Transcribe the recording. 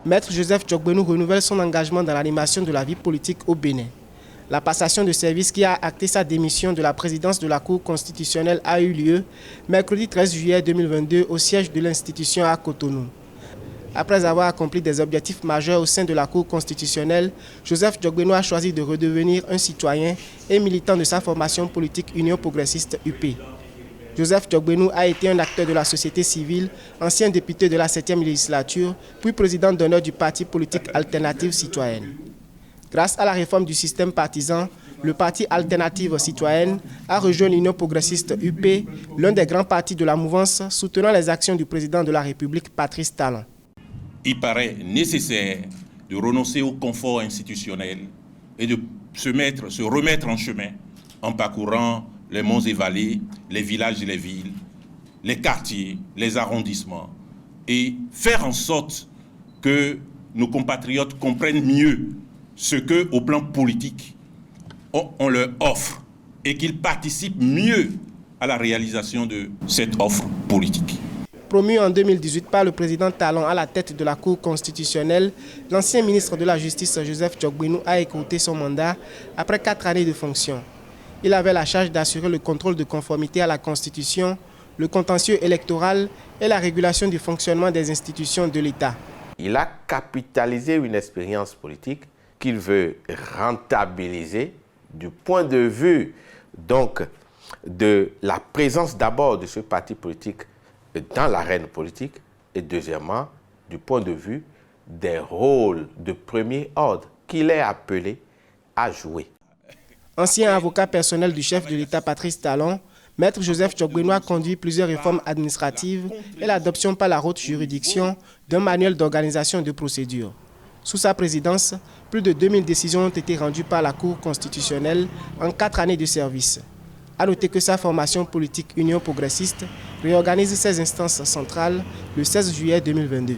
Maître Joseph Djokbenou renouvelle son engagement dans l'animation de la vie politique au Bénin. La passation de service qui a acté sa démission de la présidence de la Cour constitutionnelle a eu lieu mercredi 13 juillet 2022 au siège de l'institution à Cotonou. Après avoir accompli des objectifs majeurs au sein de la Cour constitutionnelle, Joseph Djokbenou a choisi de redevenir un citoyen et militant de sa formation politique Union progressiste UP. Joseph Djokbenou a été un acteur de la société civile, ancien député de la 7e législature, puis président d'honneur du parti politique Alternative Citoyenne. Grâce à la réforme du système partisan, le parti Alternative Citoyenne a rejoint l'Union progressiste UP, l'un des grands partis de la mouvance soutenant les actions du président de la République, Patrice Talon. Il paraît nécessaire de renoncer au confort institutionnel et de se remettre en chemin en parcourant les monts et vallées, les villages et les villes, les quartiers, les arrondissements, et faire en sorte que nos compatriotes comprennent mieux ce qu'au plan politique, on leur offre et qu'ils participent mieux à la réalisation de cette offre politique. Promu en 2018 par le président Talon à la tête de la Cour constitutionnelle, l'ancien ministre de la Justice Joseph Djokbenou a écourté son mandat après 4 années de fonction. Il avait la charge d'assurer le contrôle de conformité à la Constitution, le contentieux électoral et la régulation du fonctionnement des institutions de l'État. Il a capitalisé une expérience politique qu'il veut rentabiliser du point de vue donc de la présence d'abord de ce parti politique dans l'arène politique et deuxièmement du point de vue des rôles de premier ordre qu'il est appelé à jouer. Ancien avocat personnel du chef de l'État Patrice Talon, Maître Joseph Djokbenou a conduit plusieurs réformes administratives et l'adoption par la haute juridiction d'un manuel d'organisation et de procédure. Sous sa présidence, plus de 2000 décisions ont été rendues par la Cour constitutionnelle en 4 années de service. A noter que sa formation politique Union progressiste réorganise ses instances centrales le 16 juillet 2022.